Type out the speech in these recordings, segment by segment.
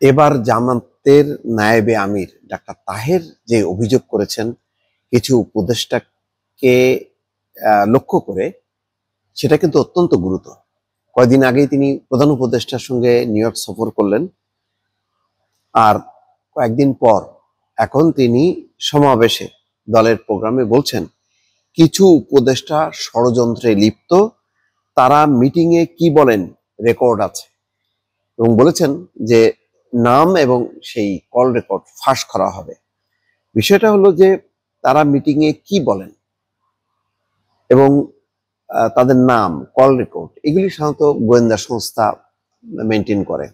এবার জামাতের নায়েবে আমির ডাক্তার তাহের যে অভিযোগ করেছেন কিছু উপদেষ্টাকে লক্ষ্য করে, সেটা কিন্তু অত্যন্ত গুরুতর। কয়েকদিন আগেই তিনি প্রধান উপদেষ্টার সঙ্গে নিউ ইয়র্ক সফর করলেন, আর কয়েকদিন পর এখন তিনি সমাবেশে দলের প্রোগ্রামে বলছেন কিছু উপদেষ্টা ষড়যন্ত্রে লিপ্ত, তারা মিটিংয়ে কি বলেন রেকর্ড আছে, এবং বলেছেন যে নাম এবং সেই কল রেকর্ড ফাঁস করা হবে। বিষয়টা হলো যে তারা মিটিংয়ে কি বলেন এবং তাদের নাম, কল রেকর্ড, এগুলি সাধারণত গোয়েন্দা সংস্থা মেনটেন করে।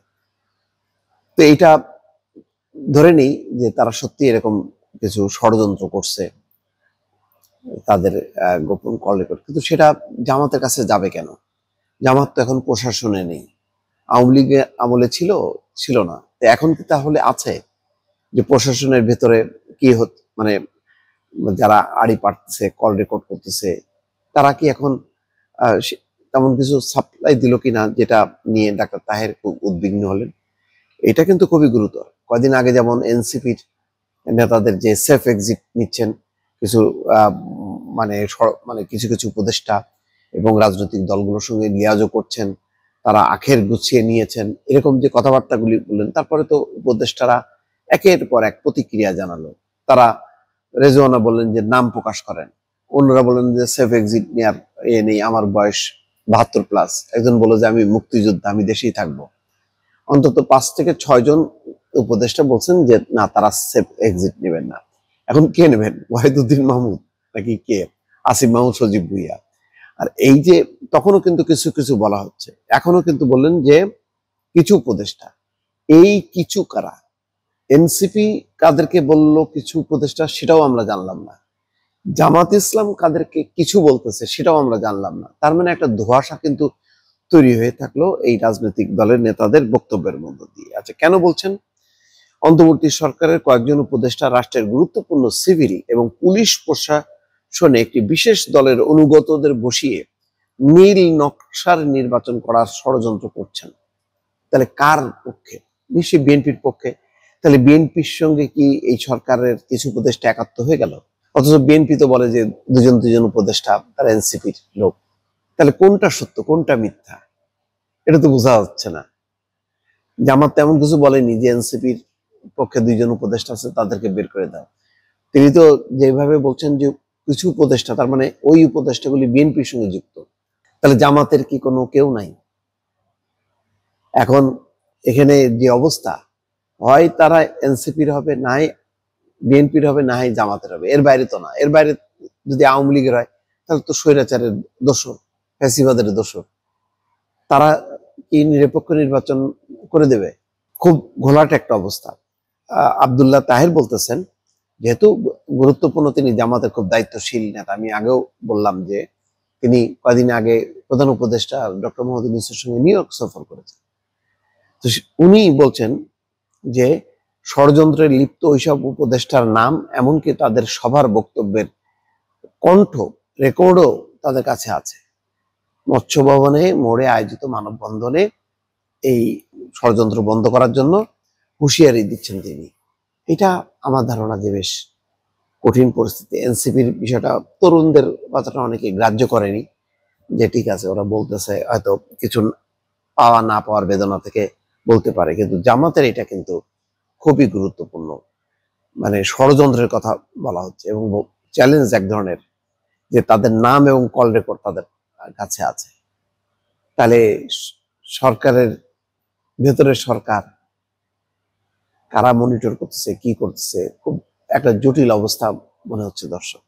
তো এটা ধরে নেই যে তারা সত্যি এরকম কিছু ষড়যন্ত্র করছে, তাদের গোপন কল রেকর্ড, কিন্তু সেটা জামাতের কাছে যাবে কেন? জামাত তো এখন প্রশাসনে নেই, আওয়ামী লীগের আমলে ছিল না, তো এখন কি তাহলে আছে যে প্রশাসনের ভেতরে কি মানে যারা আড়ি পাঠতেছে, কল রেকর্ড করতেছে, তারা কি এখন তেমন কিছু সাপ্লাই দিল কিনা, যেটা নিয়ে ডাক্তার তাহের খুব উদ্বিগ্ন হলেন। এটা কিন্তু খুবই গুরুতর। কয়দিন আগে যেমন এনসিপির নেতাদের যে সেফ এক্সিট নিচ্ছেন কিছু মানে কিছু কিছু উপদেষ্টা এবং রাজনৈতিক দলগুলোর সঙ্গে লিয়াজও করছেন, তারা আখের গুছিয়ে নিয়েছেন, এরকম যে কথাবার্তাগুলি বললেন, তারপরে তো উপদেষ্টারা একের পর এক প্রতিক্রিয়া জানালো। তারা রেজওয়ানা বললেন যে নাম প্রকাশ করেন, অন্যরা বললেন যে সেফ এক্সিট নেওয়ার নেই, আমার বয়স 72+। একজন বলল যে আমি মুক্তিযোদ্ধা, আমি দেশেই থাকবো। অন্তত 5 থেকে 6 জন উপদেষ্টা বলছেন যে না, তারা সেফ এক্সিট নেবেন না। এখন কে নেবেন? ওয়াহিদুদ্দিন মাহমুদ নাকি কে? আসিফ মাহমুদ, সজীব ভুইয়া। আর এই যে তখনও কিন্তু কিছু কিছু বলা হচ্ছে, এখনো কিন্তু বললেন যে কিছু উপদেষ্টা। এই কিছু কারা? এনসিপি কাদেরকে বললো কিছু উপদেষ্টা, সেটাও আমরা জানলাম না। জামাত ইসলাম কাদেরকে কিছু বলতেছে, সেটাও আমরা জানলাম না। তার মানে একটা ধোঁয়াশা কিন্তু তৈরি হয়ে থাকলো এই রাজনৈতিক দলের নেতাদের বক্তব্যের মধ্য দিয়ে। আচ্ছা, কেন বলছেন? অন্তর্বর্তী সরকারের কয়েকজন উপদেষ্টা রাষ্ট্রের গুরুত্বপূর্ণ সিভিল এবং পুলিশ প্রশাসনে একটি বিশেষ দলের অনুগতদের বসিয়ে নীল নকশার নির্বাচন করার ষড়যন্ত্র করছেন। তাহলে কার পক্ষে? নিশ্চয়ই বিএনপির পক্ষে। তাহলে বিএনপির সঙ্গে কি এই সরকারের কিছু উপদেষ্টা একাত্ম হয়ে গেল? অথচ বিএনপি তো বলে যে দুজন উপদেষ্টা তারা এনসিপির লোক। তাহলে কোনটা সত্য, কোনটা মিথ্যা, এটা তো বোঝা যাচ্ছে না। জামাত তেমন কিছু বলেনি যে এনসিপির পক্ষে 2 জন উপদেষ্টা আছে, তাদেরকে বের করে দাও। তিনি তো যেভাবে বলছেন যে কিছু উপদেষ্টা, তার মানে ওই উপদেষ্টাগুলি বিএনপির সঙ্গে যুক্ত। তাহলে জামাতের কি কোনো কেউ নাই? এখন এখানে যে অবস্থা, হয় তারা এনসিপির হবে, নাই বিএনপির হবে, না হয় জামাতের হবে, এর বাইরে তো না। এর বাইরে যদি আওয়ামী লীগের হয়, তাহলে তো স্বৈরাচারের দোষর, ফ্যাসিবাদের দোষর। তারা কি নিরপেক্ষ নির্বাচন করে দেবে? খুব ঘোলাটে একটা অবস্থা। আব্দুল্লাহ তাহের বলতেছেন, যেহেতু গুরুত্বপূর্ণ, তিনি জামাতের খুব দায়িত্বশীল নেতা। আমি আগেও বললাম যে তিনি কয়েকদিন আগে প্রধান উপদেষ্টা ডক্টর মোহাম্মদ ইউনূসের সঙ্গে নিউ ইয়র্ক সফর করেছেন। তো উনি বলছেন যে ষড়যন্ত্রে লিপ্ত ওইসব উপদেষ্টার নাম, এমনকি তাদের সবার বক্তব্যের কণ্ঠ রেকর্ডও তাদের কাছে আছে। মৎস্য ভবনে মোড়ে আয়োজিত মানববন্ধনে এই ষড়যন্ত্র বন্ধ করার জন্য হুঁশিয়ারি দিচ্ছেন তিনি। এটা আমার ধারণা যে বেশ কঠিন পরিস্থিতি। এনসিপির বিষয়টা, তরুণদের কথাটা অনেকে গ্রাহ্য করেনি, যে ঠিক আছে ওরা বলতেছে, হয়তো কিছু পাওয়া না পাওয়ার বেদনা থেকে বলতে পারে, কিন্তু জামাতের এটা কিন্তু খুবই গুরুত্বপূর্ণ। মানে ষড়যন্ত্রের কথা বলা হচ্ছে এবং চ্যালেঞ্জ এক ধরনের, যে তাদের নাম এবং কল রেকর্ড তাদের কাছে আছে। তাহলে সরকারের ভেতরে সরকার কারা মনিটর করতেছে, কি করতেছে, খুব একটা জটিল অবস্থা মনে হচ্ছে দর্শক।